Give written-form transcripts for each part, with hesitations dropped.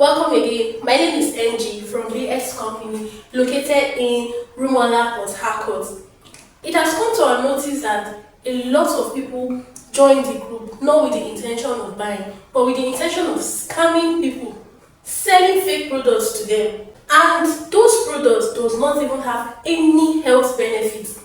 Welcome again. My name is NG from BS Company located in Rumuola, Port Harcourt. It has come to our notice that a lot of people join the group not with the intention of buying, but with the intention of scamming people, selling fake products to them. And those products does not even have any health benefits.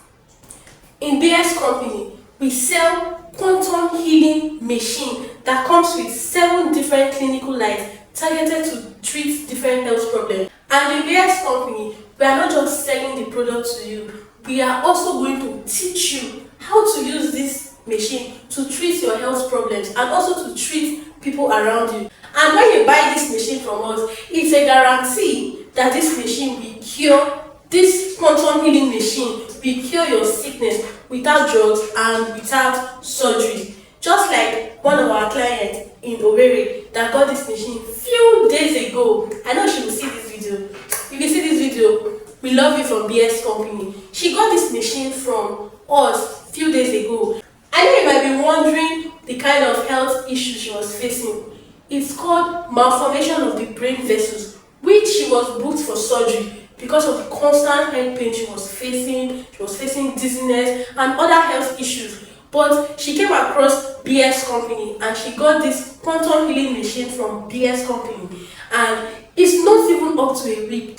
In BS Company, we sell quantum healing machine that comes with 7 different clinical lights targeted to treat different health problems. And in BS Company, we are not just selling the product to you, we are also going to teach you how to use this machine to treat your health problems and also to treat people around you. And when you buy this machine from us, it's a guarantee that this machine will cure, this quantum healing machine will cure your sickness without drugs and without surgery. Just like one of our clients in Owerri that got this machine few days ago. I know she will see this video. If you see this video, we love you from BS Company. She got this machine from us few days ago. I know you might be wondering the kind of health issues she was facing. It's called malformation of the brain vessels, which she was booked for surgery because of the constant head pain she was facing. She was facing dizziness and other health issues. But she came across BS Company and she got this quantum healing machine from BS Company, and it's not even up to a week.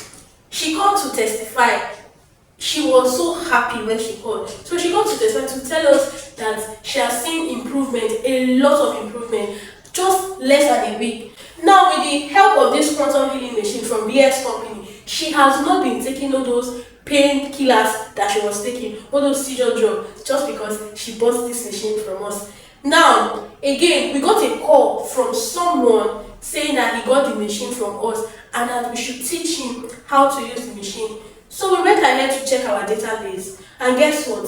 She called to testify. She was so happy when she called. So she called to testify to tell us that she has seen improvement, a lot of improvement, just less than a week. Now, with the help of this quantum healing machine from BS Company, she has not been taking all those painkillers that she was taking, all those seizure drugs, just because she bought this machine from us. Now, again, we got a call from someone saying that he got the machine from us and that we should teach him how to use the machine. So we went ahead to check our database, and guess what?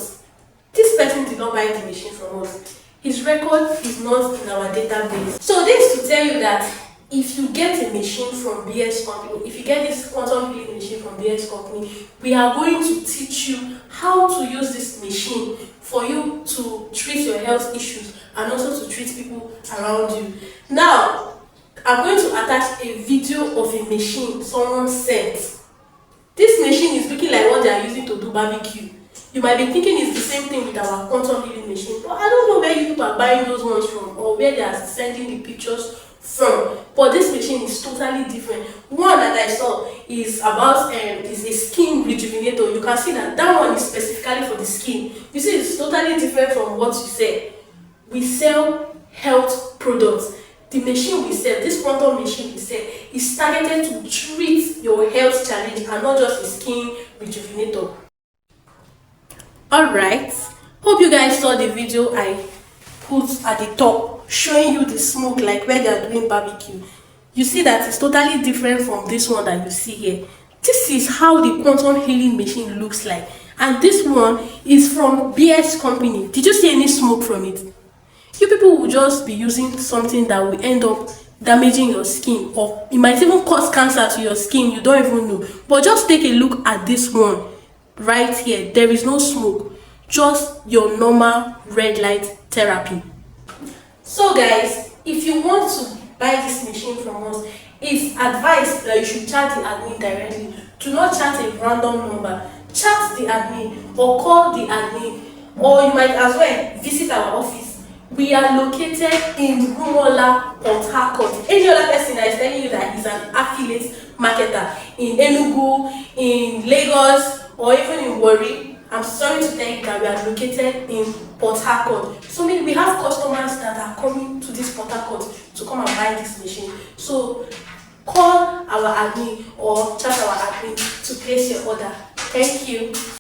This person did not buy the machine from us. His record is not in our database. So this to tell you that if you get a machine from BS Company, if you get this quantum healing machine from BS Company, we are going to teach you how to use this machine for you to treat your health issues and also to treat people around you. Now, I'm going to attach a video of a machine someone sent. This machine is looking like what they are using to do barbecue. You might be thinking it's the same thing with our quantum healing machine, but I don't know where you people are buying those ones from or where they are sending the pictures from. But this machine is totally different. One that I saw is about is a skin rejuvenator. You can see that that one is specifically for the skin. You see, it's totally different from what you said. We sell health products. The machine we sell, this quantum machine we sell, is targeted to treat your health challenge and not just a skin rejuvenator. Alright, hope you guys saw the video I put at the top showing you the smoke like where they are doing barbecue. You see that it's totally different from this one that you see here. This is how the quantum healing machine looks like, and this one is from BS Company. Did you see any smoke from it? You people will just be using something that will end up damaging your skin, or it might even cause cancer to your skin, you don't even know. But just take a look at this one right here. There is no smoke, just your normal red light therapy. So guys, if you want to buy this machine from us, it's advised that you should chat the admin directly. Do not chat a random number. Chat the admin or call the admin, or you might as well visit our office. We are located in Rumuola, Port Harcourt. Any other person that is telling you that is an affiliate marketer in Enugu, in Lagos, or even in Warri, I'm sorry to tell you that we are located in Port Harcourt. So we have customers that are coming to this Port Harcourt to come and buy this machine. So call our admin or chat our admin to place your order. Thank you.